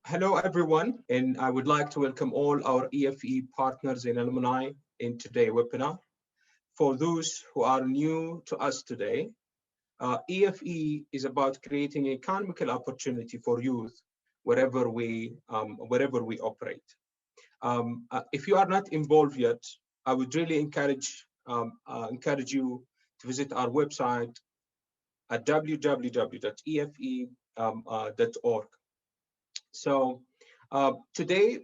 Hello, everyone, and I would like to welcome all our EFE partners and alumni in today's webinar. For those who are new to us today, EFE is about creating economical opportunity for youth wherever we operate. If you are not involved yet, I would really encourage you to visit our website at www.efe.org. So today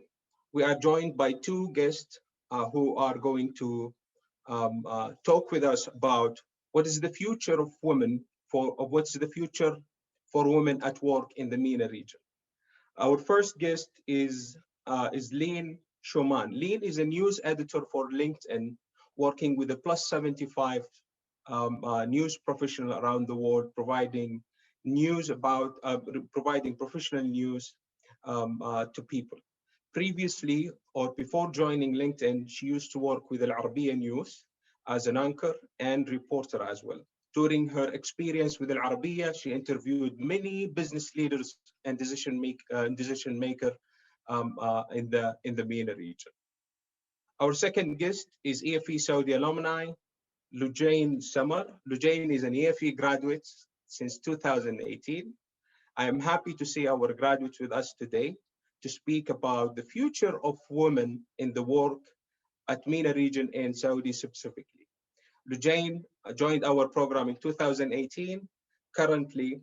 we are joined by two guests who are going to talk with us about what is the future of women what's the future for women at work in the MENA region. Our first guest is Lean Shoman. Lean is a news editor for LinkedIn, working with a plus 75 news professional around the world, providing professional news to people. Previously, or before joining LinkedIn, she used to work with Al Arabiya News as an anchor and reporter as well. During her experience with Al Arabiya, she interviewed many business leaders and decision maker in the MENA region. Our second guest is EFE Saudi alumni, Lujain Samar. Lujain is an EFE graduate since 2018. I am happy to see our graduates with us today to speak about the future of women in the work at MENA region and Saudi specifically. Lujain joined our program in 2018. Currently,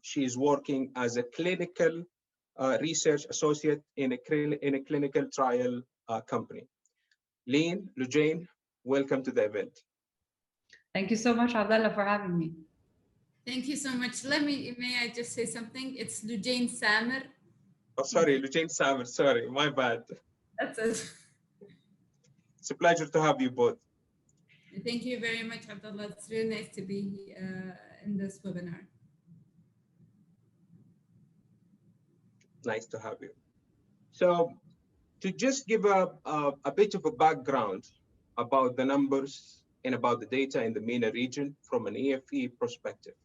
she is working as a clinical research associate in a clinical trial company. Lujain, welcome to the event. Thank you so much, Abdallah, for having me. Thank you so much. May I just say something? It's Lujain Samir. Oh, sorry, Lujain Samir. Sorry, my bad. That's it. It's a pleasure to have you both. Thank you very much, Abdullah. It's really nice to be in this webinar. Nice to have you. So, to just give a bit of a background about the numbers and about the data in the MENA region from an EFE perspective.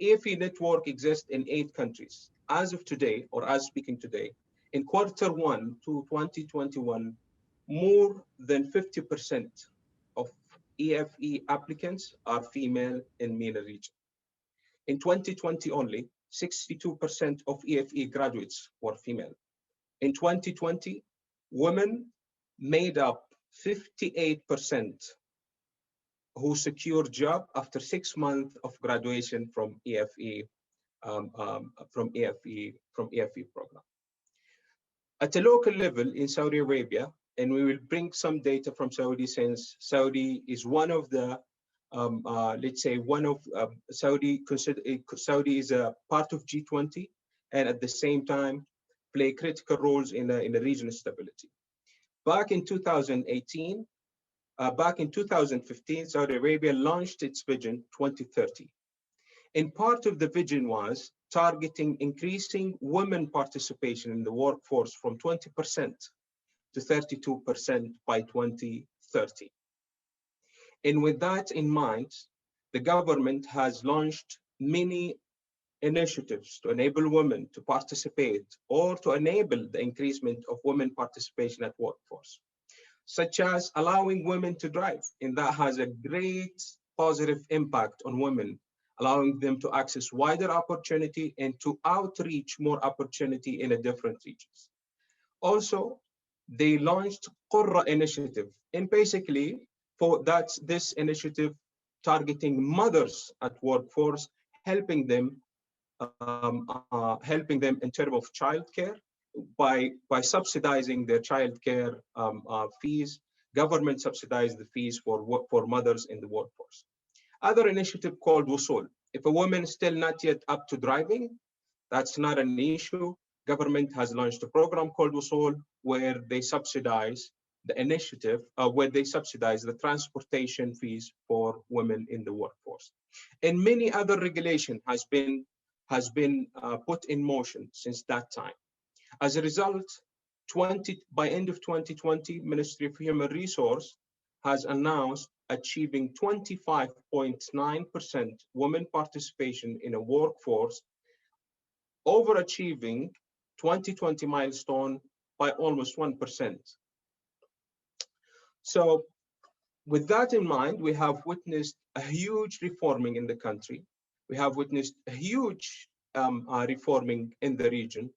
EFE network exists in 8 countries. As of today, or as speaking today, in Q1 to 2021, more than 50% of EFE applicants are female in MENA region. In 2020 only, 62% of EFE graduates were female. In 2020, women made up 58% who secured job after 6 months of graduation from EFE program. At a local level in Saudi Arabia, and we will bring some data from Saudi, since Saudi is one of the Saudi is a part of G20, and at the same time play critical roles in the regional stability. Back in 2015, Saudi Arabia launched its Vision 2030. And part of the vision was targeting increasing women participation in the workforce from 20% to 32% by 2030. And with that in mind, the government has launched many initiatives to enable women to participate or to enable the increasement of women participation at workforce, such as allowing women to drive. And that has a great positive impact on women, allowing them to access wider opportunity and to outreach more opportunity in the different regions. Also, they launched Qurra initiative, and basically that's this initiative targeting mothers at workforce, helping them in terms of childcare by subsidizing their childcare fees. Government subsidized the fees for mothers in the workforce. Other initiative called Wusul. If a woman is still not yet up to driving, that's not an issue. Government has launched a program called Wusul where they subsidize the initiative, where they subsidize the transportation fees for women in the workforce. And many other regulation has been put in motion since that time. As a result, by end of 2020, Ministry of Human Resource has announced achieving 25.9% women participation in a workforce, overachieving 2020 milestone by almost 1%. So with that in mind, we have witnessed a huge reforming in the country. We have witnessed a huge reforming in the region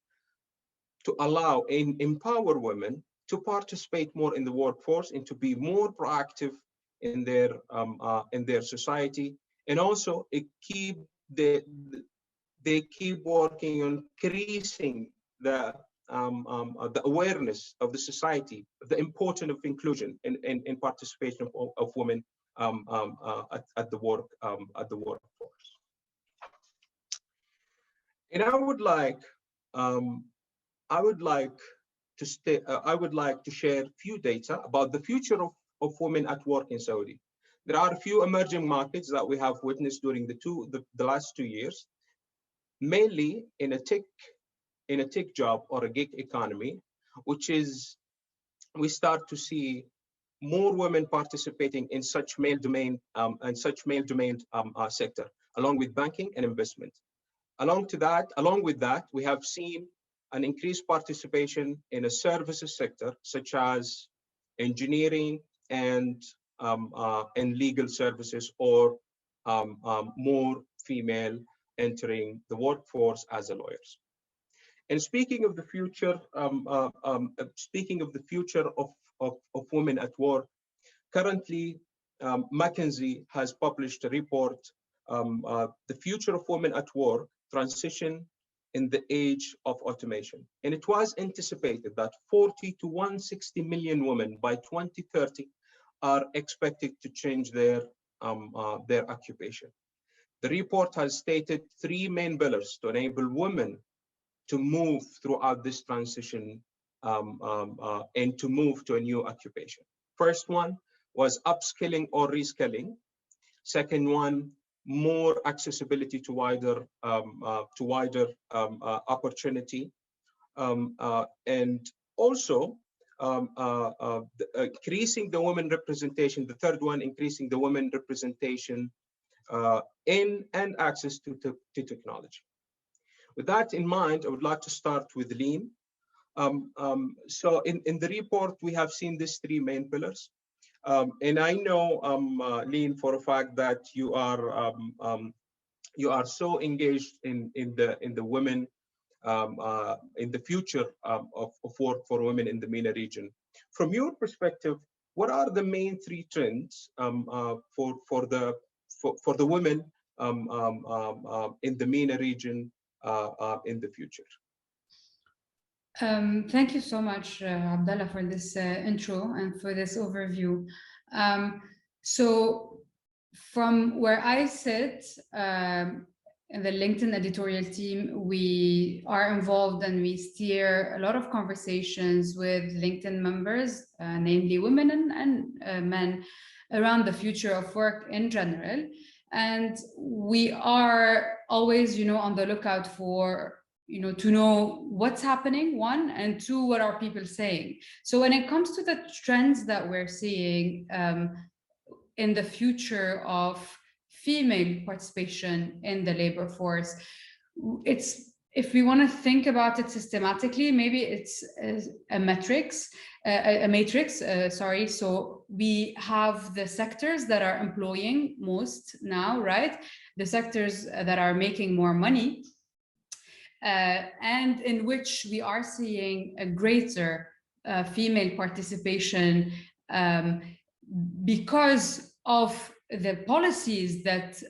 to allow and empower women to participate more in the workforce and to be more proactive in their society. And also they keep working on increasing the awareness of the society, the importance of inclusion and participation of women at the workforce. And I would like to share a few data about the future of women at work in Saudi. There are a few emerging markets that we have witnessed during the last 2 years, mainly in a tech job or a gig economy, which is we start to see more women participating in such male domain sector, along with banking and investment. Along with that, we have seen an increased participation in a services sector, such as engineering and legal services, or more female entering the workforce as lawyers. And speaking of the future, of women at work, currently McKinsey has published a report, The Future of Women at Work, Transition in the Age of Automation. And it was anticipated that 40 to 160 million women by 2030 are expected to change their occupation. The report has stated 3 main pillars to enable women to move throughout this transition and to move to a new occupation. First one was upskilling or reskilling. Second one, more accessibility to wider opportunity, and also increasing the women representation. The third one, increasing the women representation in and access to technology. With that in mind, I would like to start with Lean. So in the report, we have seen these 3 main pillars. And I know, Lean, for a fact that you are so engaged in the women, in the future of work for women in the MENA region. From your perspective, what are the main 3 trends for the women in the MENA region in the future? Thank you so much, Abdallah, for this intro and for this overview. So from where I sit in the LinkedIn editorial team, we are involved and we steer a lot of conversations with LinkedIn members, namely women and men, around the future of work in general. And we are always, on the lookout for to know what's happening, 1, and 2, what are people saying. So when it comes to the trends that we're seeing in the future of female participation in the labor force, if we want to think about it systematically, maybe it's a matrix. So we have the sectors that are employing most now, right? The sectors that are making more money, and in which we are seeing a greater female participation because of the policies that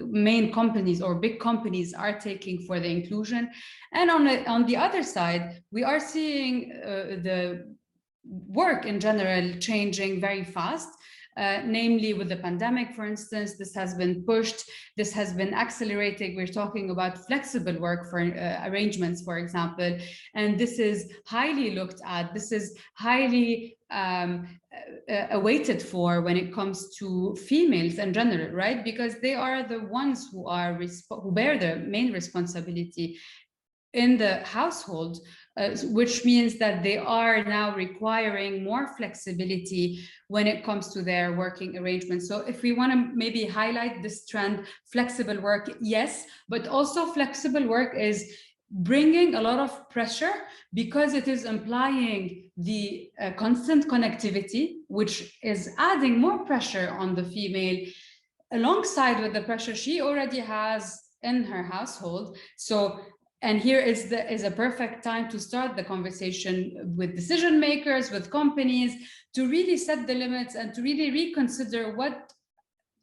main companies or big companies are taking for the inclusion. And on the other side, we are seeing the work in general changing very fast. Namely with the pandemic, for instance, this has been pushed, this has been accelerating. We're talking about flexible work for arrangements, for example, and this is highly looked at. This is highly awaited for when it comes to females in general, right? Because they are the ones who bear the main responsibility in the household, which means that they are now requiring more flexibility when it comes to their working arrangements. So if we want to maybe highlight this trend, flexible work, yes, but also flexible work is bringing a lot of pressure because it is implying the constant connectivity, which is adding more pressure on the female alongside with the pressure she already has in her household. So, and here is a perfect time to start the conversation with decision makers, with companies, to really set the limits and to really reconsider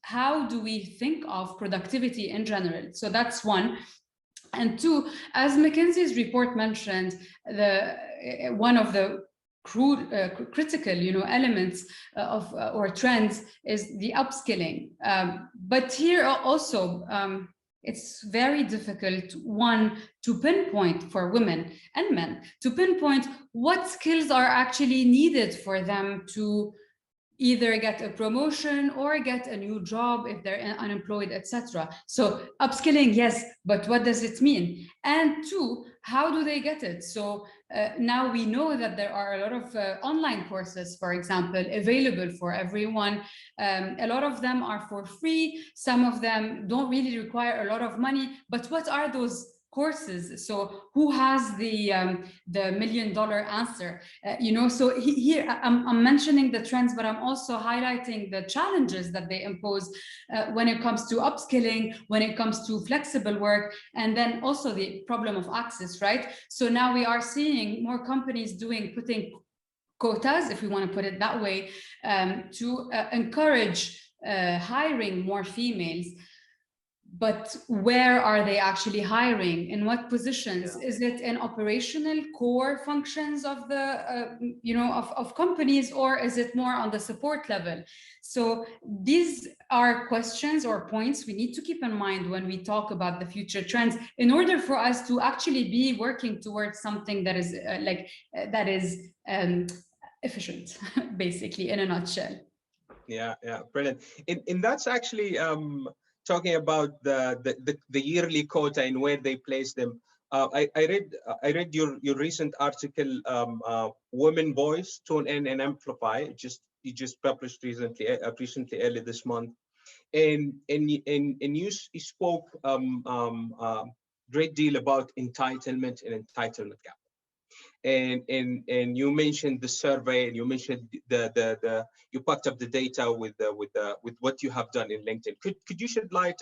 how do we think of productivity in general. So that's one. And two, as McKinsey's report mentioned, one of the critical, elements or trends is the upskilling. But here also, it's very difficult, one, to pinpoint for women and men, to pinpoint what skills are actually needed for them to either get a promotion or get a new job if they're unemployed, etc. So upskilling, yes, but what does it mean? And two, how do they get it? So now we know that there are a lot of online courses, for example, available for everyone. A lot of them are for free. Some of them don't really require a lot of money, but what are those courses? So who has the $1 million answer? So here I'm mentioning the trends, but I'm also highlighting the challenges that they impose when it comes to upskilling, when it comes to flexible work, and then also the problem of access, right? So now we are seeing more companies putting quotas, if we want to put it that way, to encourage hiring more females. But where are they actually hiring? In what positions? Yeah. Is it in operational core functions of the, of companies, or is it more on the support level? So these are questions or points we need to keep in mind when we talk about the future trends, in order for us to actually be working towards something that is efficient, basically, in a nutshell. Yeah, brilliant. And that's actually talking about the yearly quota and where they place them. I read your recent article, Women Voice, Tune In and Amplify. You just published recently early this month, and you spoke great deal about entitlement and entitlement gap. And you mentioned the survey, and you mentioned you packed up the data with what you have done in LinkedIn. Could you shed light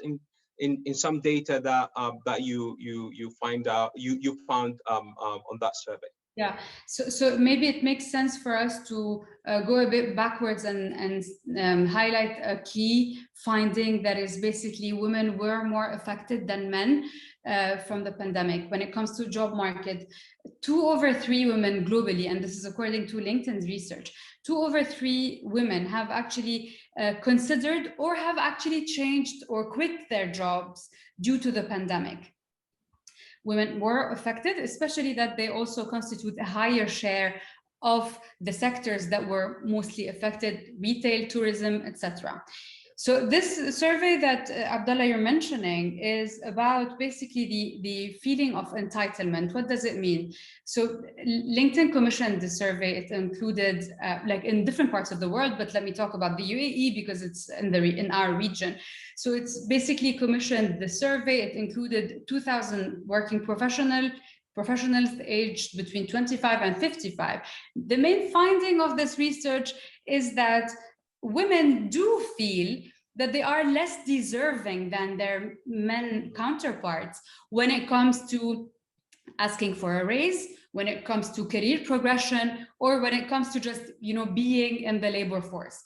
in some data that you found on that survey? Yeah, so maybe it makes sense for us to go a bit backwards and highlight a key finding, that is basically women were more affected than men from the pandemic. When it comes to job market, 2 over 3 women globally, and this is according to LinkedIn's research, 2 over 3 women have actually considered or have actually changed or quit their jobs due to the pandemic. Women were affected, especially that they also constitute a higher share of the sectors that were mostly affected: retail, tourism, etc. So this survey that Abdullah, you're mentioning, is about basically the feeling of entitlement. What does it mean? So LinkedIn commissioned the survey. It included in different parts of the world, but let me talk about the UAE because it's in our region. So it's basically commissioned the survey. It included 2,000 working professionals aged between 25 and 55. The main finding of this research is that women do feel that they are less deserving than their men counterparts when it comes to asking for a raise, when it comes to career progression, or when it comes to just being in the labor force.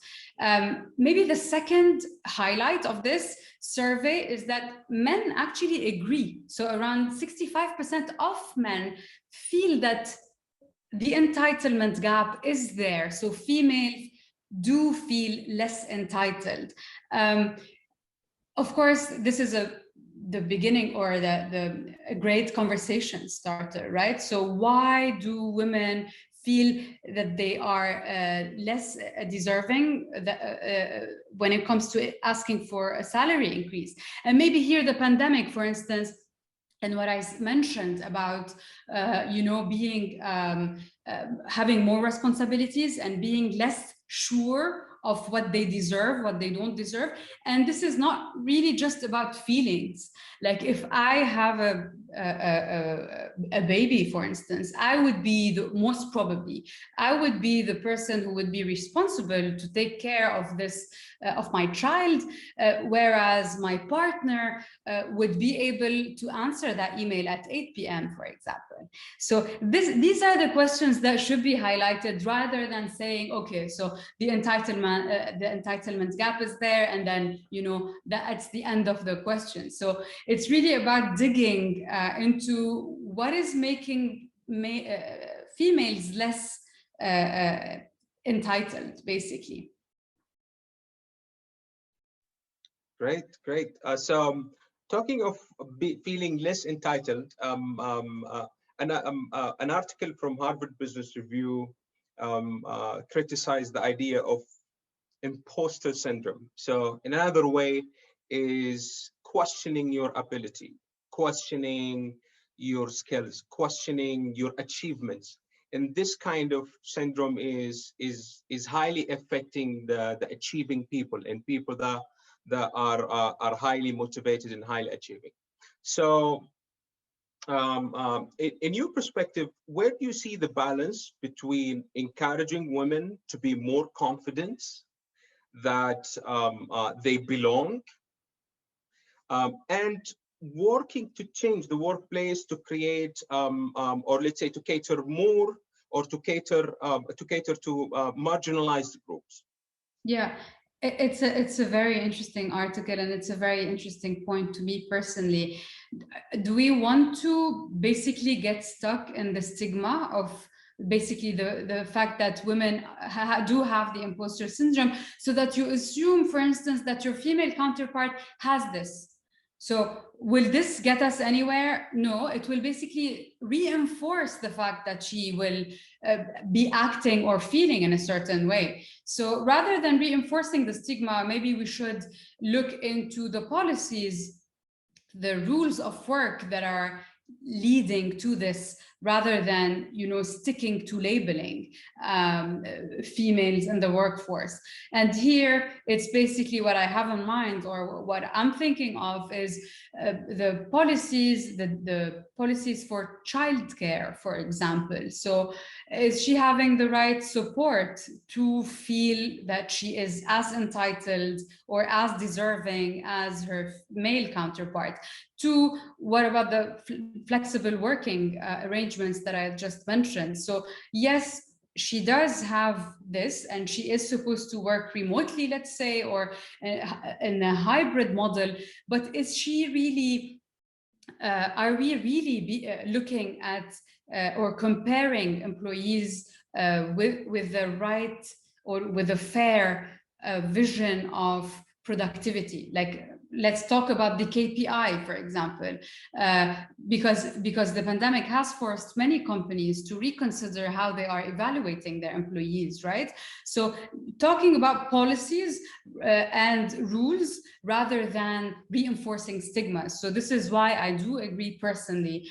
Maybe the second highlight of this survey is that men actually agree. So around 65% of men feel that the entitlement gap is there. So females do feel less entitled. Of course, this is the beginning or the great conversation starter, right? So why do women feel that they are less deserving when it comes to asking for a salary increase? And maybe here the pandemic, for instance, and what I mentioned about, being having more responsibilities and being less sure of what they deserve, what they don't deserve. And this is not really just about feelings. Like if I have a baby, for instance, I would be most probably, I would be the person who would be responsible to take care of this, of my child, whereas my partner would be able to answer that email at 8 p.m., for example. So these are the questions that should be highlighted, rather than saying, okay, so the entitlement gap is there, and then, you know, that's the end of the question. So it's really about digging into what is making females less entitled, basically. Great, great. Talking of feeling less entitled, an article from Harvard Business Review criticized the idea of imposter syndrome. So another way is questioning your ability, questioning your skills, questioning your achievements. And this kind of syndrome is highly affecting the achieving people, and people that are highly motivated and highly achieving. So in your perspective, where do you see the balance between encouraging women to be more confident that they belong, and working to change the workplace to create, or let's say to cater more, or to cater to marginalized groups? Yeah, it's a very interesting article, and it's a very interesting point to me personally. Do we want to basically get stuck in the stigma of basically the fact that women do have the imposter syndrome, so that you assume, for instance, that your female counterpart has this? So will this get us anywhere? No, it will basically reinforce the fact that she will be acting or feeling in a certain way. So rather than reinforcing the stigma, maybe we should look into the policies, the rules of work that are leading to this, rather than, you know, sticking to labeling females in the workforce. And here it's basically what I have in mind, or what I'm thinking of, is the policies, the policies for childcare, for example. So is she having the right support to feel that she is as entitled or as deserving as her male counterpart? To what about the flexible working arrangements that I just mentioned? So yes, she does have this, and she is supposed to work remotely, let's say, or in a hybrid model, but is she really, are we really looking at or comparing employees with the right, or with a fair vision of productivity? Like, let's talk about the KPI, for example, because the pandemic has forced many companies to reconsider how they are evaluating their employees, right? So talking about policies and rules, rather than reinforcing stigmas. So this is why I do agree personally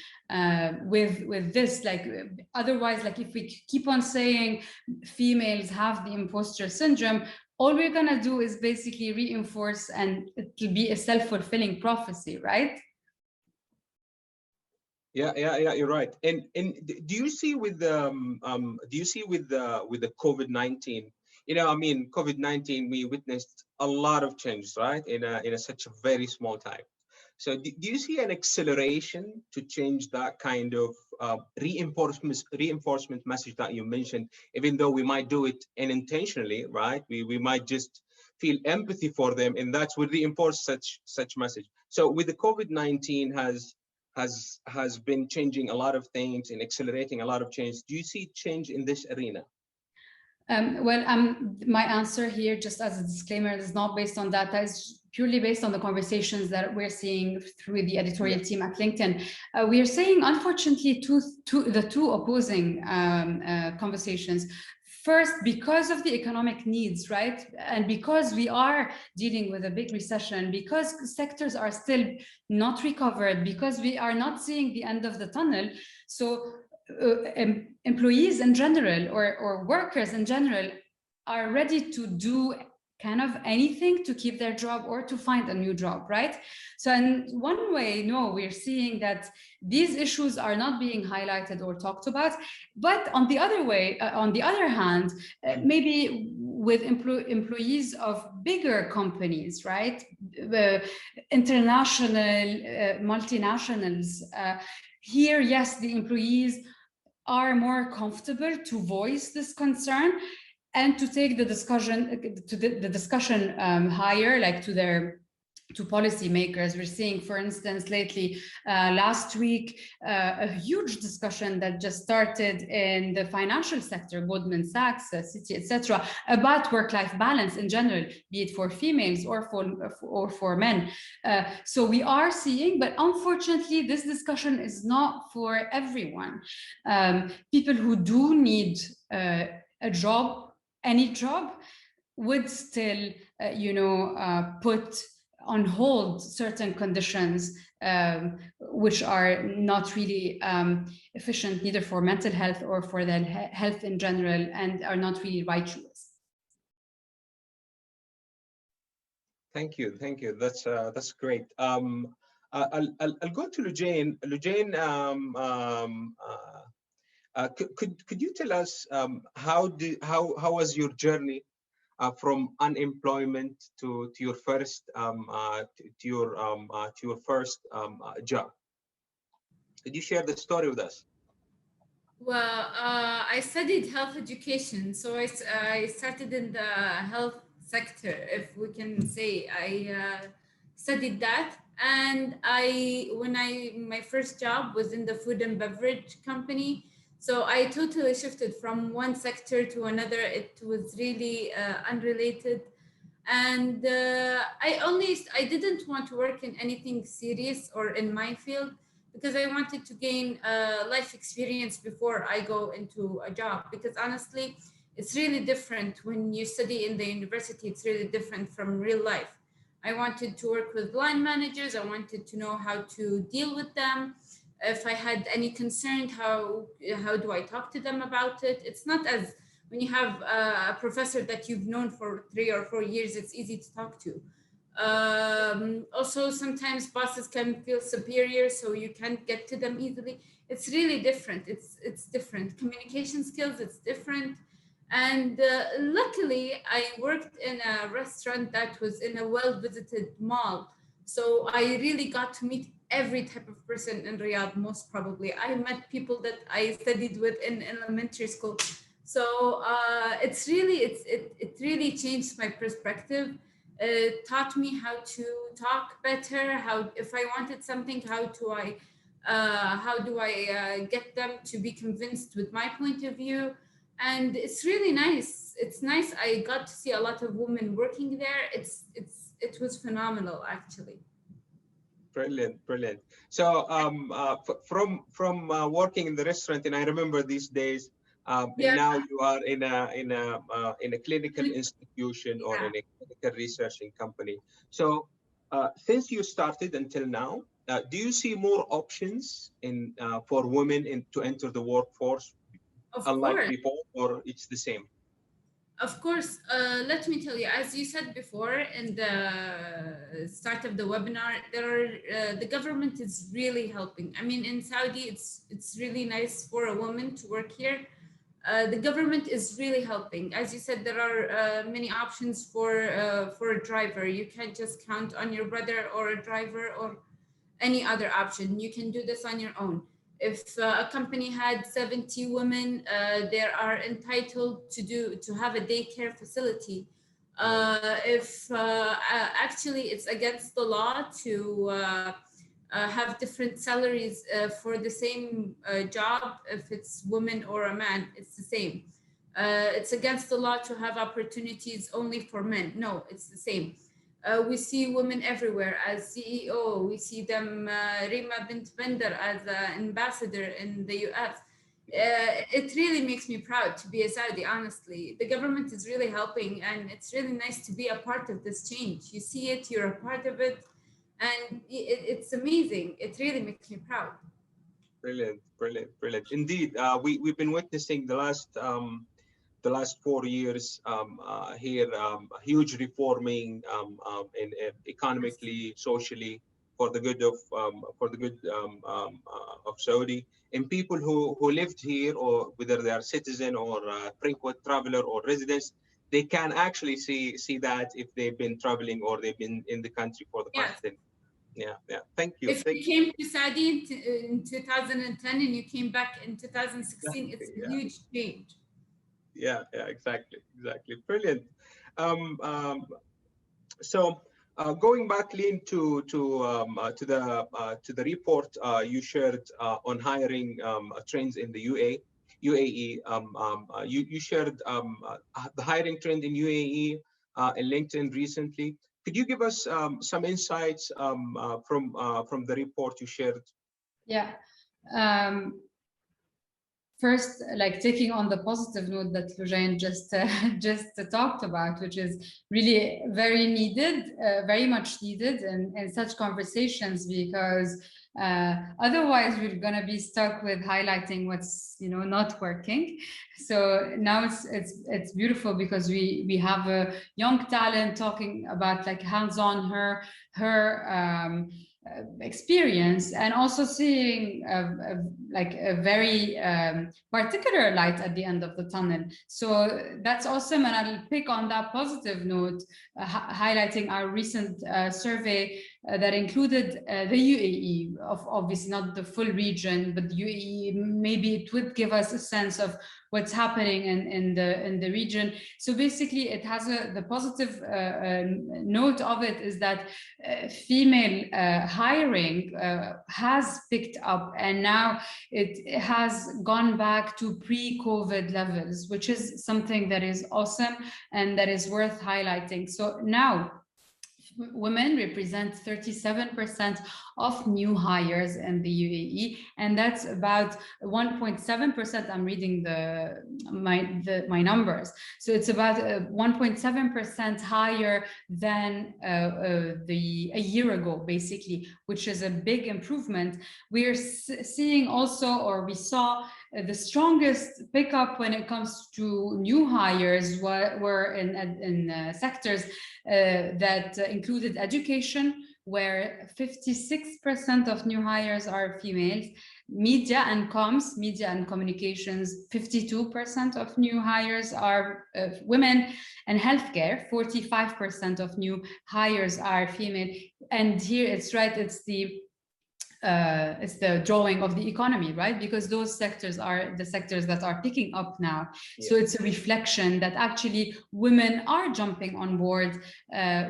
with this. Like, otherwise, like, if we keep on saying females have the imposter syndrome, all we're gonna do is basically reinforce, and it'll be a self-fulfilling prophecy, right? Yeah, you're right. And do you see with the COVID-19? You know, I mean, COVID-19, we witnessed a lot of changes, right? In such a very small time. So do you see an acceleration to change that kind of reinforcement message that you mentioned, even though we might do it unintentionally, right? We might just feel empathy for them, and that would reinforce such message. So with the COVID-19 has been changing a lot of things and accelerating a lot of change. Do you see change in this arena? My answer here, just as a disclaimer, is not based on data. It's purely based on the conversations that we're seeing through the editorial team at LinkedIn. We are saying, unfortunately, the two opposing conversations. First, because of the economic needs, right? And because we are dealing with a big recession, because sectors are still not recovered, because we are not seeing the end of the tunnel. So employees in general, or workers in general, are ready to do kind of anything to keep their job or to find a new job, right? So in one way, no, we're seeing that these issues are not being highlighted or talked about. But on the other way, on the other hand, maybe with employees of bigger companies, right? International multinationals. Here, yes, the employees are more comfortable to voice this concern and to take the discussion to the discussion higher, like to policymakers. We're seeing, for instance, lately, last week, a huge discussion that just started in the financial sector, Goldman Sachs, Citi, etc., about work-life balance in general, be it for females or for men. So we are seeing, but unfortunately, this discussion is not for everyone. People who do need a job, any job, would still, put on hold certain conditions which are not really efficient neither for mental health or for their health in general, and are not really righteous. Thank you, thank you. That's great. I'll go to Lujain. Lujain, could you tell us how was your journey from unemployment to your first job? Could you share the story with us? Well, I studied health education, so I started in the health sector, if we can say. I studied that, and my first job was in the food and beverage company. So I totally shifted from one sector to another. It was really unrelated, and I didn't want to work in anything serious or in my field, because I wanted to gain life experience before I go into a job. Because honestly, it's really different when you study in the university. It's really different from real life. I wanted to work with line managers. I wanted to know how to deal with them. If I had any concern, how do I talk to them about it? It's not as when you have a professor that you've known for 3 or 4 years, it's easy to talk to. Also, sometimes bosses can feel superior, so you can't get to them easily. It's really different. It's different. Communication skills, it's different. And luckily, I worked in a restaurant that was in a well-visited mall. So I really got to meet every type of person in Riyadh, most probably. I met people that I studied with in elementary school. So it really changed my perspective. It taught me how to talk better. How, if I wanted something, how do I get them to be convinced with my point of view? And it's really nice. It's nice. I got to see a lot of women working there. It was phenomenal, actually. Brilliant, brilliant. So from working in the restaurant, and I remember these days, and Yeah. now you are in a clinical institution or Yeah. in a clinical researching company. So since you started until now, do you see more options for women to enter the workforce, Of unlike course. before, or it's the same? Of course, let me tell you, as you said before in the start of the webinar, the government is really helping. I mean, in Saudi, it's really nice for a woman to work here. The government is really helping. As you said, there are many options for a driver. You can't just count on your brother or a driver or any other option. You can do this on your own. If a company had 70 women, they are entitled to have a daycare facility. If actually it's against the law to have different salaries for the same job, if it's woman or a man, it's the same. It's against the law to have opportunities only for men. No, it's the same. We see women everywhere as CEO. We see them, Rima Bint Bender as an ambassador in the US. It really makes me proud to be a Saudi, honestly. The government is really helping, and it's really nice to be a part of this change. You see it, you're a part of it, and it's amazing. It really makes me proud. Brilliant, brilliant, brilliant. Indeed, we've been witnessing the the last 4 years here, huge reforming economically, socially, for the good of of Saudi, and people who lived here, or whether they are citizen or frequent traveler or residents, they can actually see that if they've been traveling or they've been in the country for the past Yes. 10. Yeah, yeah. Thank you. If you came to Saudi in 2010 and you came back in 2016, it's a Yeah, huge change. yeah, exactly. Brilliant. Um, um, so going back, Lynn, to the report you shared on hiring trends in the UAE. You shared the hiring trend in UAE and LinkedIn recently. Could you give us some insights from the report you shared? Yeah. Um, First, like taking on the positive note that Lujain just talked about, which is really very needed, very much needed in such conversations, because otherwise we're gonna be stuck with highlighting what's not working. So now it's beautiful because we have a young talent talking about like hands-on her experience, and also seeing like a very particular light at the end of the tunnel. So that's awesome, and I'll pick on that positive note, highlighting our recent survey that included the UAE, of obviously not the full region, but the UAE. Maybe it would give us a sense of what's happening in the region. So basically, it has the positive note of it is that female hiring has picked up, and now it has gone back to pre-COVID levels, which is something that is awesome and that is worth highlighting. So now women represent 37% of new hires in the UAE, and that's about 1.7%. I'm reading my numbers, so it's about 1.7% higher than a year ago, basically, which is a big improvement. We are seeing also, or we saw the strongest pickup when it comes to new hires were in sectors that included education, where 56% of new hires are females. Media and comms, media and communications, 52% of new hires are women. And healthcare, 45% of new hires are female. And here it's right, it's the drawing of the economy, right? Because those sectors are the sectors that are picking up now. Yeah. So it's a reflection that actually women are jumping on board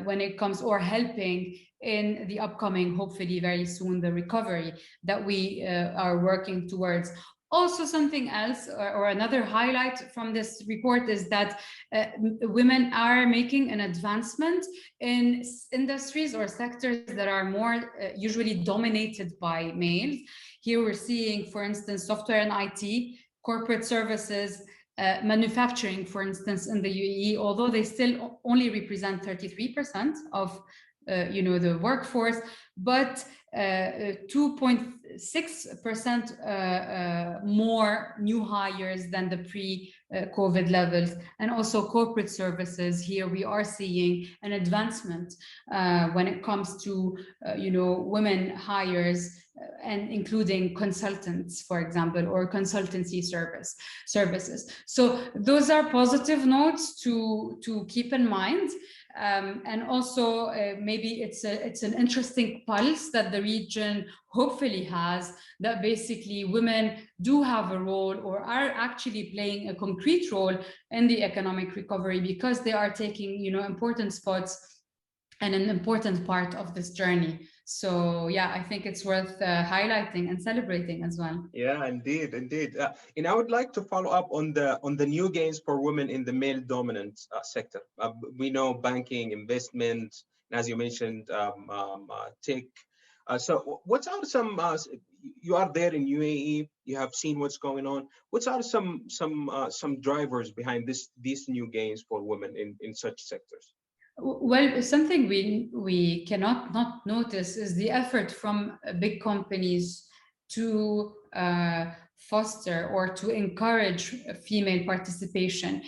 when it comes, or helping in the upcoming, hopefully very soon, the recovery that we are working towards. Also, something else, or another highlight from this report, is that women are making an advancement in industries or sectors that are more usually dominated by males. Here we're seeing, for instance, software and IT, corporate services, manufacturing, for instance, in the UAE, although they still only represent 33% of the workforce, but 2.6% more new hires than the pre-COVID levels. And also corporate services, here we are seeing an advancement when it comes to women hires, and including consultants, for example, or consultancy services. So those are positive notes to keep in mind. And also maybe it's an interesting pulse that the region hopefully has, that basically women do have a role, or are actually playing a concrete role in the economic recovery, because they are taking important spots and an important part of this journey. So yeah, I think it's worth highlighting and celebrating as well. Yeah, indeed. And I would like to follow up on the new gains for women in the male dominant sector. We know banking, investment, and as you mentioned, tech. So what are some? You are there in UAE. You have seen what's going on. What are some drivers behind these new gains for women in such sectors? Well, something we cannot not notice is the effort from big companies to foster or to encourage female participation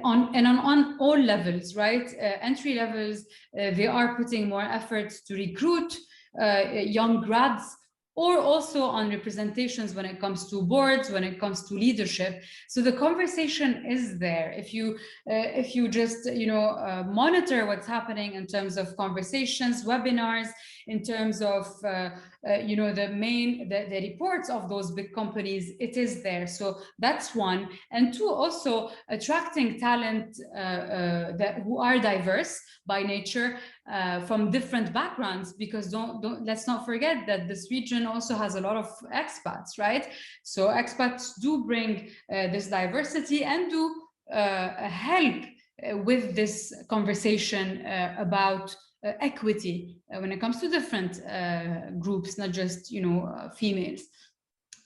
on all levels, right? Entry levels, they are putting more efforts to recruit young grads, or also on representations when it comes to boards, when it comes to leadership. So the conversation is there. If you just monitor what's happening in terms of conversations, webinars, in terms of the reports of those big companies, it is there. So that's one. And two, also attracting talent who are diverse by nature, from different backgrounds, because let's not forget that this region also has a lot of expats, right? So expats do bring this diversity and do help with this conversation about equity when it comes to different groups, not just females.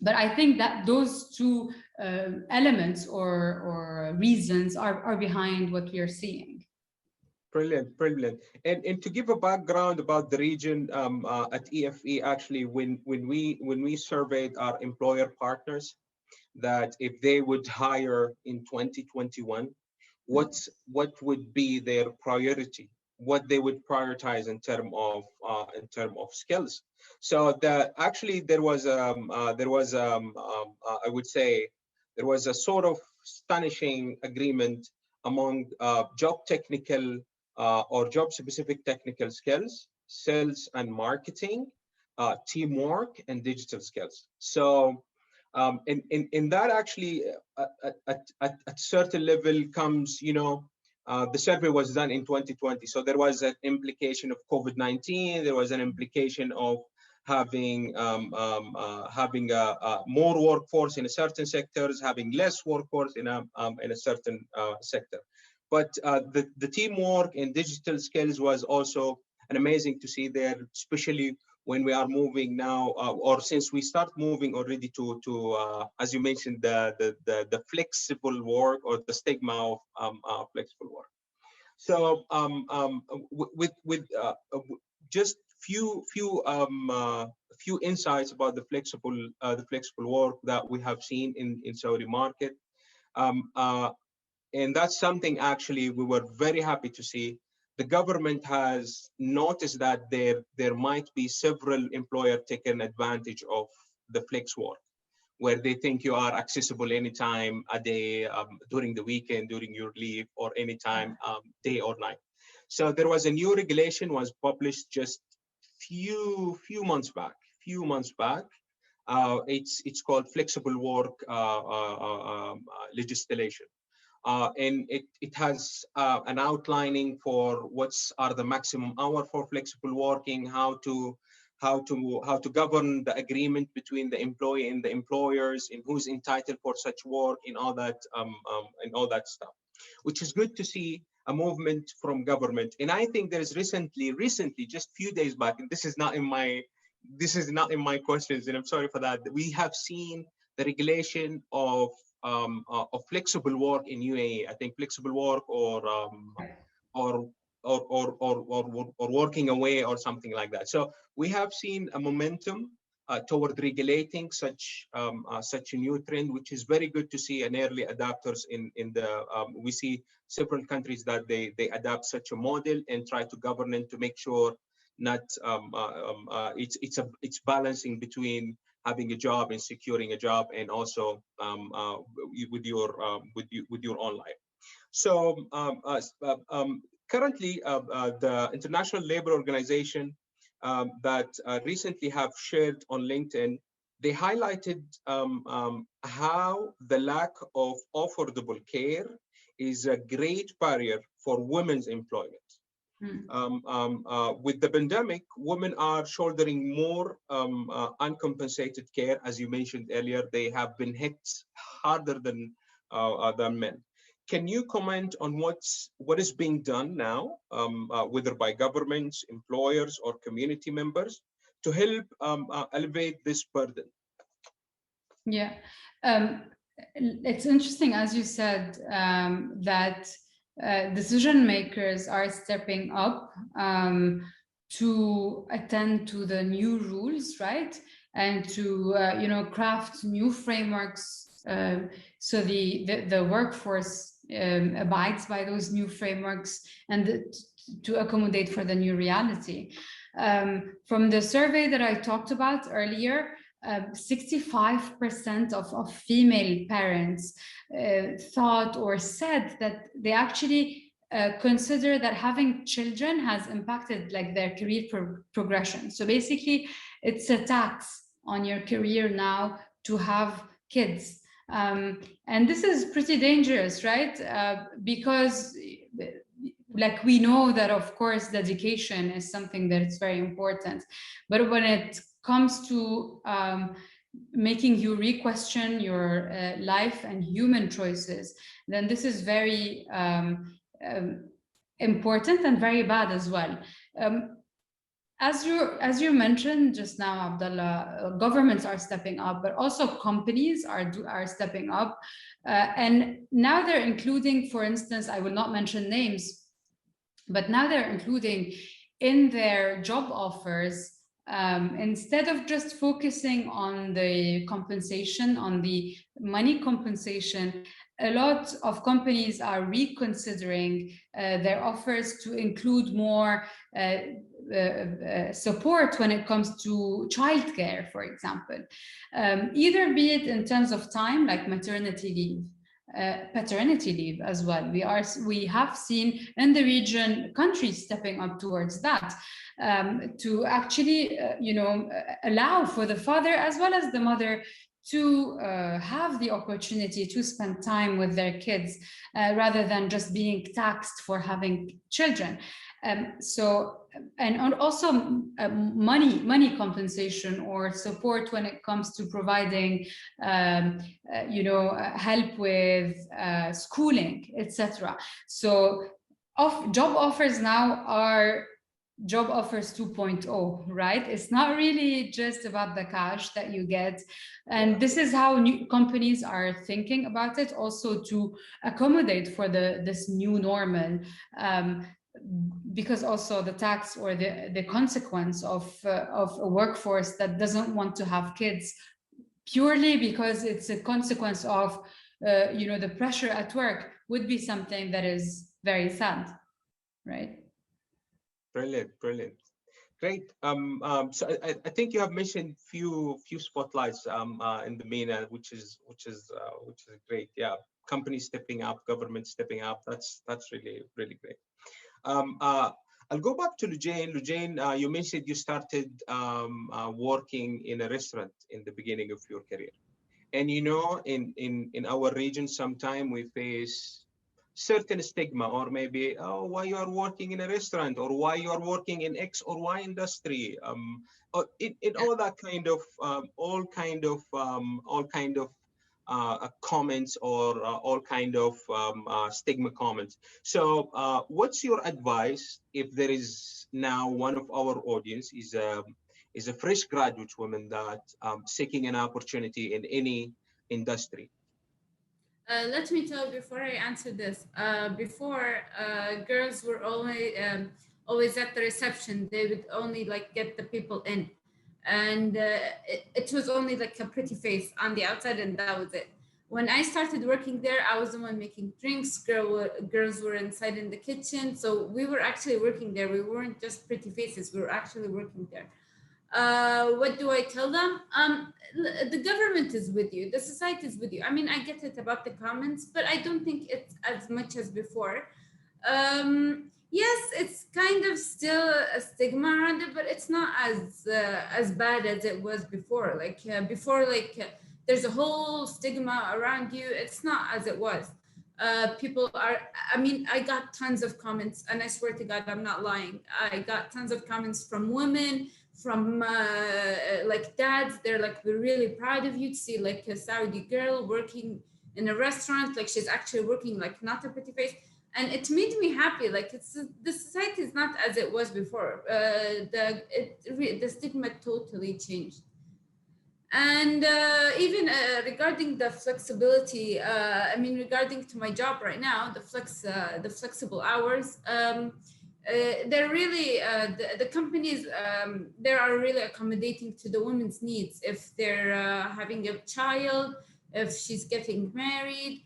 But I think that those two elements or reasons are behind what we are seeing. Brilliant, brilliant. And to give a background about the region, at EFE, actually, when we surveyed our employer partners, that if they would hire in 2021, what would be their priority, what they would prioritize in term of skills. So actually there was I would say there was a sort of astonishing agreement among job technical or job specific technical skills, sales and marketing, teamwork, and digital skills. So in that, actually, at certain level comes, the survey was done in 2020. So there was an implication of COVID-19. There was an implication of having more workforce in a certain sectors, having less workforce in a certain sector. But the teamwork and digital skills was also an amazing to see there, especially when we are moving now, or since we start moving already to as you mentioned, the flexible work, or the stigma of flexible work. So with just few insights about the flexible work that we have seen in Saudi market, and that's something actually we were very happy to see. The government has noticed that there might be several employers taking advantage of the flex work, where they think you are accessible anytime a day, during the weekend, during your leave, or anytime, day or night. So there was a new regulation was published just few months back. It's called flexible work legislation. And it has an outlining for what's are the maximum hour for flexible working, how to govern the agreement between the employee and the employers, and who's entitled for such work, and all that stuff, which is good to see a movement from government. And I think there is recently, just few days back, and this is not in my questions, and I'm sorry for that. We have seen the regulation of flexible work in UAE. I think flexible work or working away or something like that. So we have seen a momentum toward regulating such a new trend, which is very good to see, and early adapters in the we see several countries that they adapt such a model and try to govern it to make sure not it's balancing between having a job and securing a job, and also with your own life. So currently, the International Labour Organization that recently have shared on LinkedIn, they highlighted how the lack of affordable care is a great barrier for women's employment. With the pandemic, women are shouldering more uncompensated care. As you mentioned earlier, they have been hit harder than men. Can you comment on what is being done now, whether by governments, employers, or community members, to help elevate this burden? Yeah, it's interesting, as you said, that decision makers are stepping up to attend to the new rules, right? and to craft new frameworks so the workforce abides by those new frameworks and to accommodate for the new reality. From the survey that I talked about earlier, 65% of female parents thought or said that they actually consider that having children has impacted like their career progression. So basically, it's a tax on your career now to have kids. And this is pretty dangerous, right? Because like we know that, of course, dedication is something that is very important. But when it comes to making you re-question your life and human choices, then this is very important and very bad as well. As you mentioned just now, Abdullah, governments are stepping up, but also companies are stepping up, and now they're including, for instance, I will not mention names, but now they're including in their job offers, instead of just focusing on the compensation, on the money compensation, a lot of companies are reconsidering their offers to include more support when it comes to childcare, for example, either be it in terms of time, like maternity leave, paternity leave as well. We have seen in the region countries stepping up towards that, to actually allow for the father as well as the mother to have the opportunity to spend time with their kids rather than just being taxed for having children. And also money compensation or support when it comes to providing help with schooling, etc. So job offers now are job offers 2.0, right? It's not really just about the cash that you get. And this is how new companies are thinking about it, also to accommodate for this new normal. Because also the tax or the consequence of a workforce that doesn't want to have kids purely because it's a consequence of the pressure at work would be something that is very sad, right? Brilliant. Great. So I think you have mentioned few spotlights in the MENA, which is great. Yeah, companies stepping up, government stepping up. That's really great. I'll go back to Lujain. Lujain, you mentioned you started working in a restaurant in the beginning of your career, and in our region, sometimes we face certain stigma, or maybe, oh, why you are working in a restaurant, or why you are working in X or Y industry, or in all that kind of all kind of comments, or all kind of stigma comments. So what's your advice if there is now one of our audience is a fresh graduate woman that seeking an opportunity in any industry? Let me tell you before I answer this. Before, girls were always at the reception. They would only get the people in, and it was only like a pretty face on the outside, and that was it. When I started working there, I was the one making drinks. Girls were inside in the kitchen, so we were actually working there. We weren't just pretty faces. We were actually working there. What do I tell them? The government is with you. The society is with you. I mean, I get it about the comments, but I don't think it's as much as before. Yes, it's kind of still a stigma around it, but it's not as bad as it was before. Before, there's a whole stigma around you. It's not as it was. People are, I mean, I got tons of comments, and I swear to God, I'm not lying. I got tons of comments from women, from dads. They're we're really proud of you to see a Saudi girl working in a restaurant, she's actually working, not a pretty face. And it made me happy. The society is not as it was before. The stigma totally changed. And even regarding the flexibility, regarding to my job right now, the flexible hours, they're really the companies they are really accommodating to the women's needs. If they're having a child, if she's getting married,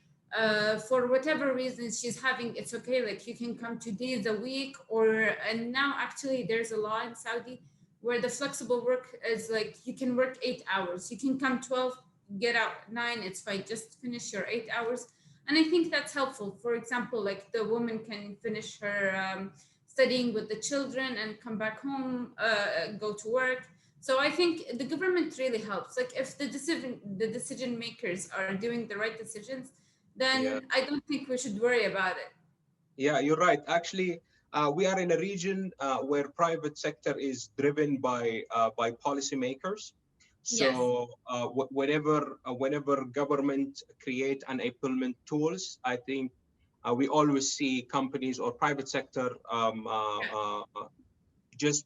for whatever reason she's having, it's okay. Like you can come 2 days a week, or and now actually there's a law in Saudi where the flexible work is like you can work 8 hours. You can come 12, get out 9. It's fine. Just finish your 8 hours. And I think that's helpful. For example, like the woman can finish her studying with the children and come back home, go to work. So I think the government really helps. Like if the decision makers are doing the right decisions, Yeah. then I don't think we should worry about it. Yeah, you're right. Actually, we are in a region where private sector is driven by policymakers. Yes. So whenever government create and implement tools, I think we always see companies or private sector just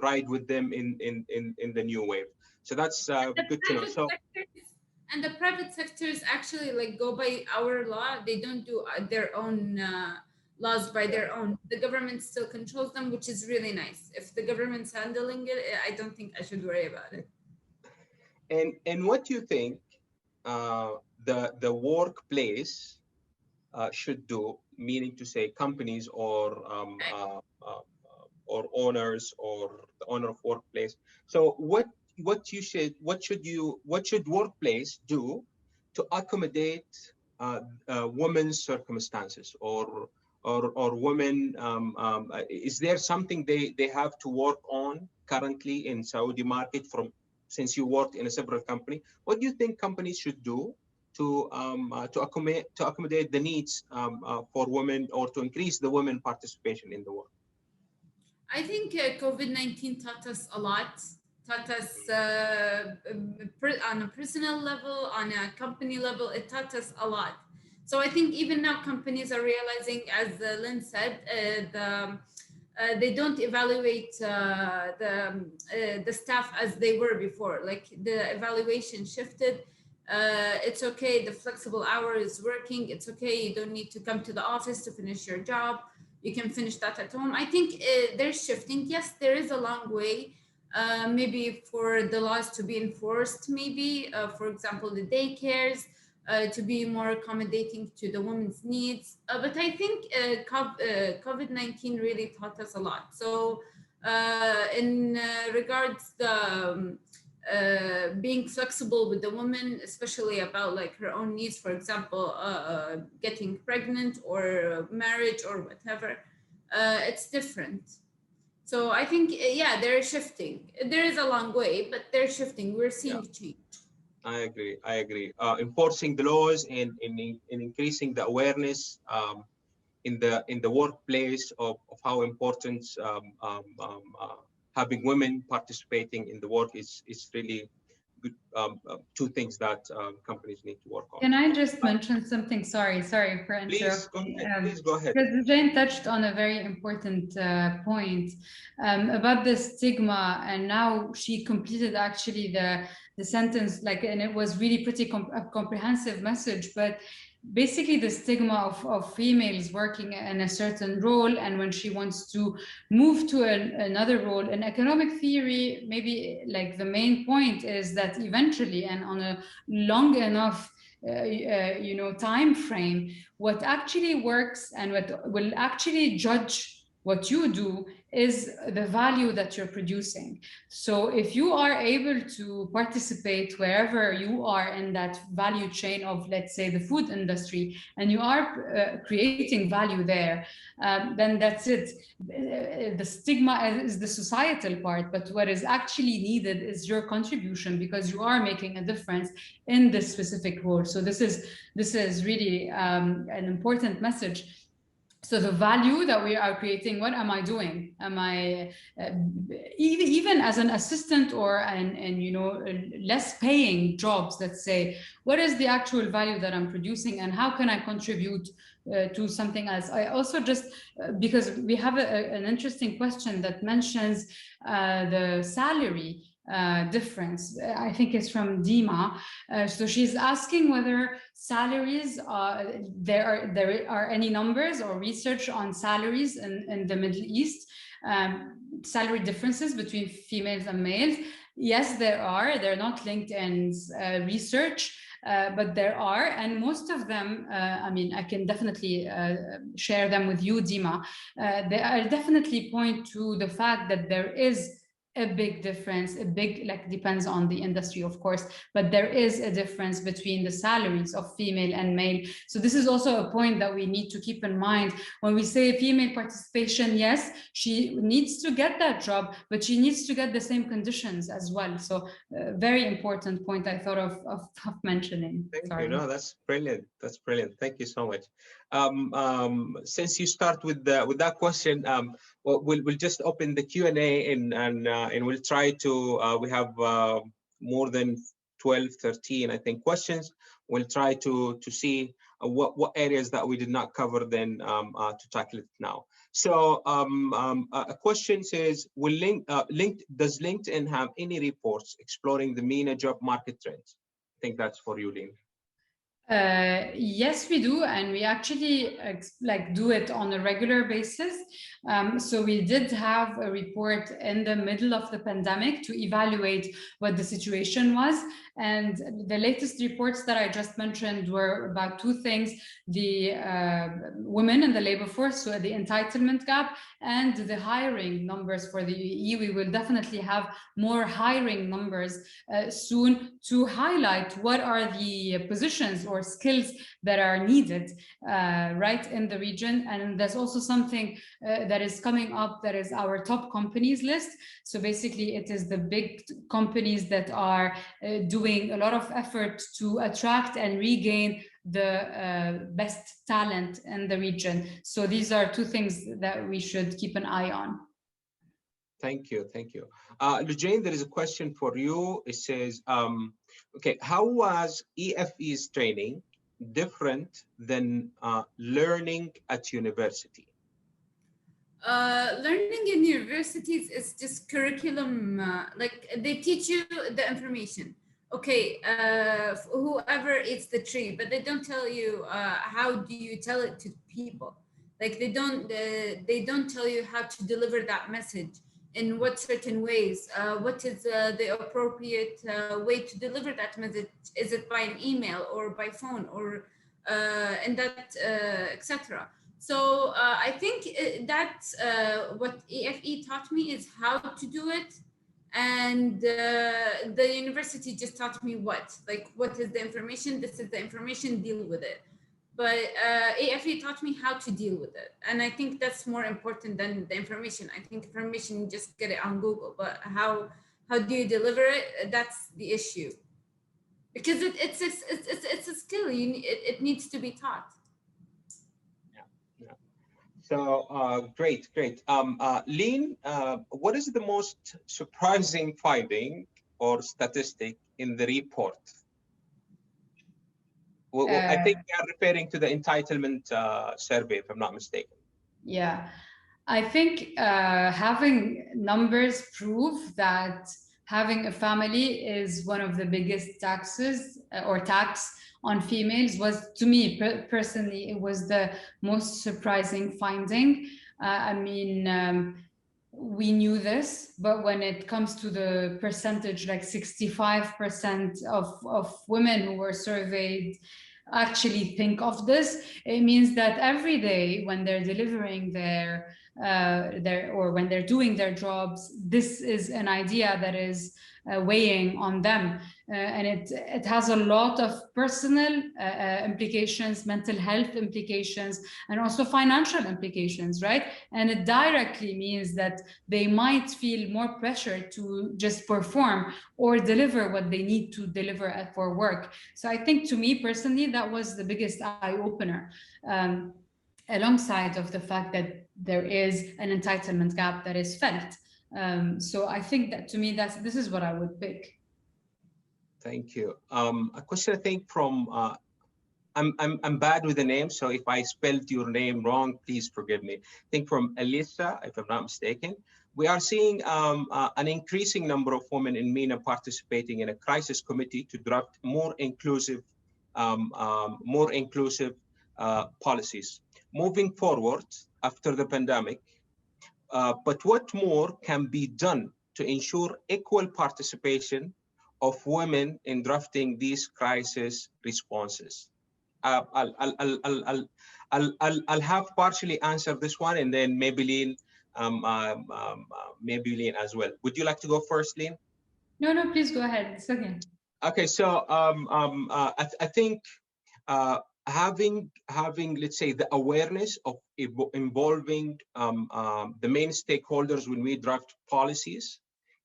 ride with them in the new wave. So that's The good to know. private So sectors and the private sectors actually like go by our law. They don't do their own laws by yeah. their own. The government still controls them, which is really nice. If the government's handling it, I don't think I should worry about it. And what do you think uh, the workplace should do, meaning to say companies or owners or the owner of workplace. So what should workplace do to accommodate women's circumstances or women? Is there something they have to work on currently in Saudi market from since you worked in a several company? What do you think companies should do to accommodate the needs for women or to increase the women participation in the work? I think COVID-19 taught us a lot, taught us on a personal level, on a company level, it taught us a lot. So I think even now companies are realizing, as Lynn said, they don't evaluate the staff as they were before. Like the evaluation shifted. It's okay, the flexible hour is working. It's okay, you don't need to come to the office to finish your job. You can finish that at home. I think they're shifting. Yes, there is a long way, maybe for the laws to be enforced, maybe, for example, the daycares, to be more accommodating to the women's needs. But I think COVID-19 really taught us a lot. So in regards the being flexible with the woman, especially about like her own needs, for example, getting pregnant or marriage or whatever, it's different. So I think, yeah, they're shifting. There is a long way, but they're shifting. We're Yeah, seeing change. I agree. I agree. Enforcing the laws and increasing the awareness in the workplace of how important having women participating in the work is really good. Two things that companies need to work on. Can I just mention something? Sorry for Please go interrupting. ahead. Please go ahead. Because Jane touched on a very important point about the stigma, and now she completed actually the sentence, like, and it was really pretty a comprehensive message. But basically, the stigma of females working in a certain role, and when she wants to move to another role in economic theory, maybe like the main point is that eventually, and on a long enough time frame, what actually works and what will actually judge what you do is the value that you're producing. So if you are able to participate wherever you are in that value chain of, let's say, the food industry, and you are creating value there, then that's it. The stigma is the societal part, but what is actually needed is your contribution, because you are making a difference in this specific role. So this is really an important message. So the value that we are creating, what am I doing? Am I even as an assistant or less paying jobs, let's say, what is the actual value that I'm producing, and how can I contribute to something else? I also just, because we have an interesting question that mentions the salary difference. I think it's from Dima. So she's asking whether salaries, there are any numbers or research on salaries in the Middle East, salary differences between females and males. Yes, there are. They're not LinkedIn's research, but there are, and most of them, I mean, I can definitely share them with you, Dima. They are definitely point to the fact that there is a big difference, like depends on the industry, of course, but there is a difference between the salaries of female and male. So this is also a point that we need to keep in mind when we say female participation. Yes, she needs to get that job, but she needs to get the same conditions as well. So very important point I thought of mentioning. Thank you. No, that's brilliant. That's brilliant. Thank you so much. Since you start with that question, well, we'll just open the Q&A and we'll try to. We have more than 12, 13, I think, questions. We'll try to see what areas that we did not cover then to tackle it now. So a question says, does LinkedIn have any reports exploring the MENA job market trends? I think that's for you, Lynn. Yes, we do, and we actually do it on a regular basis. So we did have a report in the middle of the pandemic to evaluate what the situation was. And the latest reports that I just mentioned were about two things: the women in the labor force, so the entitlement gap, and the hiring numbers for the UAE. We will definitely have more hiring numbers soon to highlight what are the positions or skills that are needed right in the region. And there's also something that is coming up, that is our top companies list. So basically it is the big companies that are doing a lot of effort to attract and regain the best talent in the region. So these are two things that we should keep an eye on. Thank you, thank you. Lujane, there is a question for you. It says, okay, how was EFE's training different than learning at university? Learning in universities is just curriculum, like they teach you the information. Okay, whoever eats the tree, but they don't tell you how do you tell it to people. Like they don't tell you how to deliver that message in what certain ways. What is the appropriate way to deliver that message? Is it by an email or by phone or and that etc. So I think that's what EFE taught me, is how to do it. And the university just taught me what is the information, this is the information, deal with it. But EFE taught me how to deal with it. And I think that's more important than the information. I think information, you just get it on Google, but how do you deliver it? That's the issue. Because it's a skill, it needs to be taught. So great. Lynn, what is the most surprising finding or statistic in the report? Well, I think we are referring to the entitlement survey, if I'm not mistaken. Yeah, I think having numbers prove that having a family is one of the biggest taxes or tax on females was, to me personally, it was the most surprising finding. I mean, we knew this, but when it comes to the percentage, like 65% of women who were surveyed actually think of this, it means that every day when they're delivering their or when they're doing their jobs, this is an idea that is weighing on them, and it has a lot of personal implications, mental health implications, and also financial implications, right? And it directly means that they might feel more pressure to just perform or deliver what they need to deliver for work. So I think, to me personally, that was the biggest eye-opener, alongside of the fact that there is an entitlement gap that is felt. So I think that, to me, this is what I would pick. Thank you. A question, I think, from I'm bad with the name, so if I spelled your name wrong, please forgive me. I think from Elisa, if I'm not mistaken. We are seeing an increasing number of women in MENA participating in a crisis committee to draft more inclusive policies. Moving forward after the pandemic, but what more can be done to ensure equal participation of women in drafting these crisis responses? I'll have partially answered this one, and then maybe Lean as well. Would you like to go first, Lean? No, please go ahead. It's okay. Okay, so I think having let's say the awareness of involving the main stakeholders when we draft policies,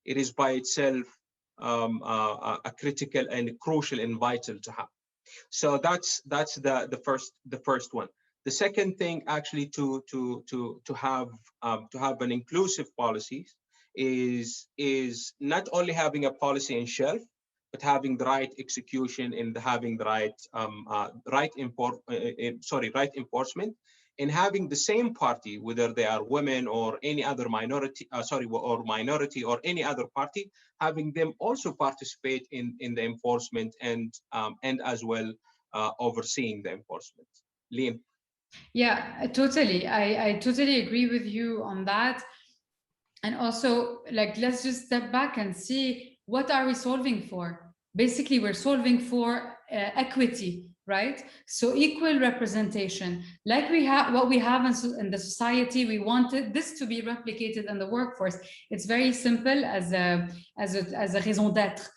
it is by itself a critical and crucial and vital to have. So that's the first one. The second thing, actually, to have an inclusive policy is not only having a policy in shelf, but having the right execution and having the right enforcement, and having the same party, whether they are women or any other minority, or any other party, having them also participate in the enforcement and as well overseeing the enforcement. Liam. Yeah, totally. I totally agree with you on that. And also, like, let's just step back and see, what are we solving for? Basically, we're solving for equity, right? So equal representation, like what we have in the society. We wanted this to be replicated in the workforce. It's very simple as a raison d'être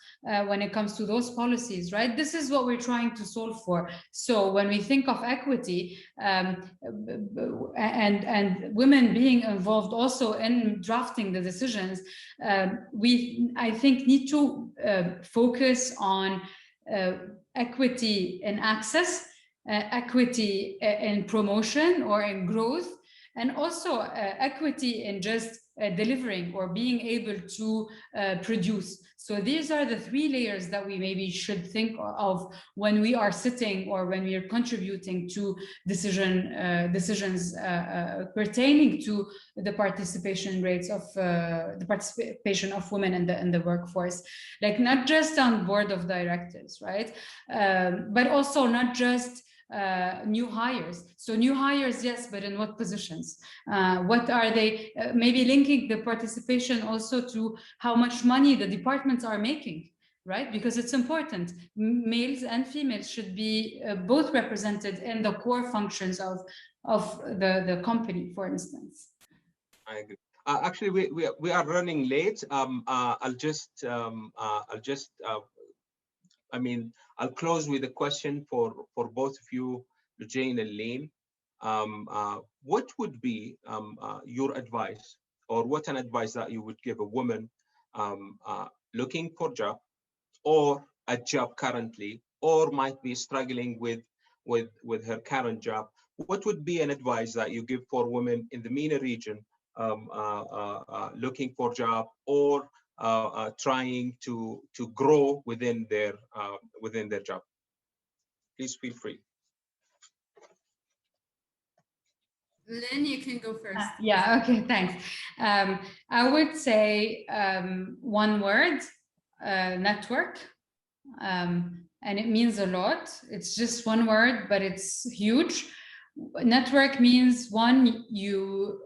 when it comes to those policies, right? This is what we're trying to solve for. So when we think of equity and women being involved also in drafting the decisions, we, I think, need to focus on equity in access, equity in promotion or in growth, and also equity in just delivering or being able to produce. So these are the three layers that we maybe should think of when we are sitting or when we are contributing to decisions pertaining to the participation rates of the participation of women in the workforce. Like, not just on board of directors, right? But also not just new hires. So new hires, yes, but in what positions? What are they? Maybe linking the participation also to how much money the departments are making, right? Because it's important. Males and females should be both represented in the core functions of the company, for instance. I agree. Actually, we are running late. I'll close with a question for both of you, Jane and Lane. What would be your advice, or what an advice that you would give a woman looking for a job, or a job currently, or might be struggling with her current job? What would be an advice that you give for women in the MENA region looking for a job, or trying to grow within their job? Please feel free. Lynn, you can go first. Yeah, okay, thanks. I would say one word, network. And it means a lot. It's just one word, but it's huge. Network means, one, you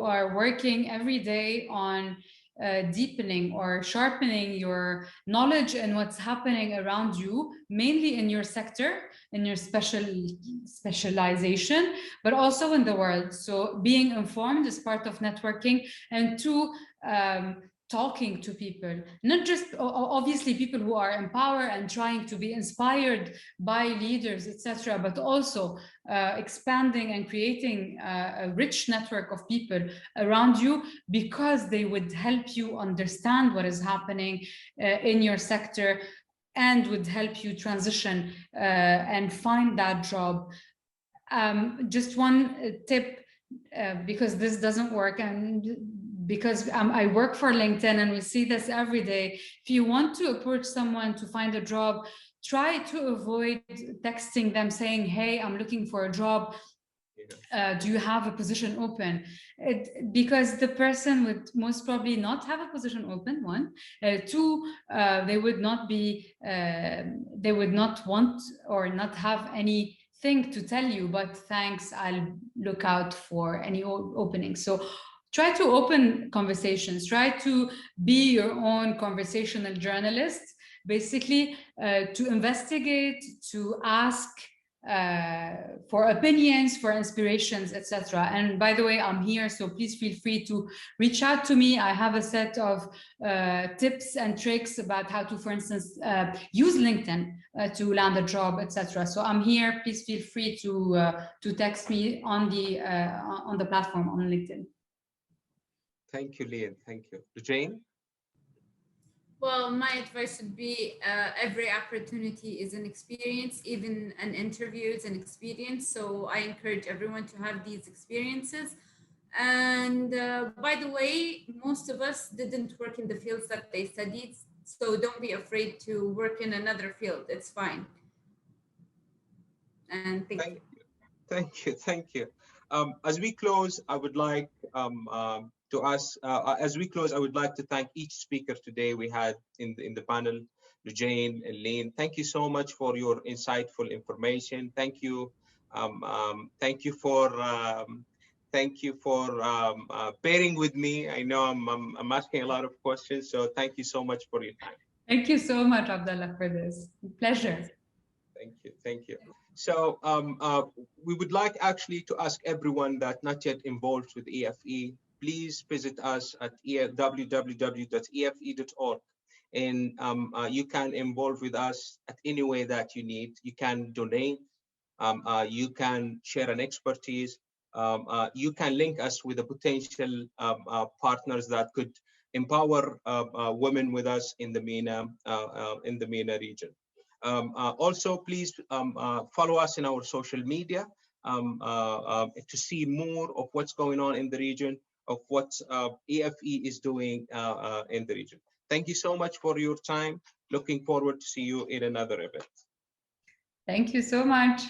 are working every day on deepening or sharpening your knowledge and what's happening around you, mainly in your sector, in your specialization, but also in the world. So being informed is part of networking. And two, talking to people, not just obviously people who are in power and trying to be inspired by leaders, etc., but also expanding and creating a rich network of people around you, because they would help you understand what is happening in your sector and would help you transition and find that job. Just one tip, because this doesn't work, and because I work for LinkedIn and we see this every day. If you want to approach someone to find a job, try to avoid texting them saying, hey, I'm looking for a job. Do you have a position open? Because the person would most probably not have a position open, one. Two, they would not be, they would not want or not have anything to tell you, but thanks, I'll look out for any openings. So try to open conversations, try to be your own conversational journalist, basically to investigate, to ask for opinions, for inspirations, etc. And by the way, I'm here, so please feel free to reach out to me. I have a set of tips and tricks about how to, for instance, use LinkedIn to land a job, etc. So I'm here. Please feel free to text me on the platform on LinkedIn. Thank you, Leanne. Thank you. Jane? Well, my advice would be every opportunity is an experience, even an interview is an experience. So I encourage everyone to have these experiences. And by the way, most of us didn't work in the fields that they studied. So don't be afraid to work in another field. It's fine. And thank you. Thank you. Thank you. As we close, I would like I would like to thank each speaker today we had in the panel, Jane and Lean. Thank you so much for your insightful information. Thank you. Thank you for bearing with me. I know I'm asking a lot of questions, so thank you so much for your time. Thank you so much, Abdullah, for this. Pleasure. Thank you. Thank you. So we would like actually to ask everyone that not yet involved with EFE, please visit us at www.efe.org. And you can involve with us at any way that you need. You can donate. You can share an expertise. You can link us with the potential partners that could empower women with us in the MENA region. Also, please follow us in our social media to see more of what's going on in the region, of what EFE is doing in the region. Thank you so much for your time. Looking forward to see you in another event. Thank you so much.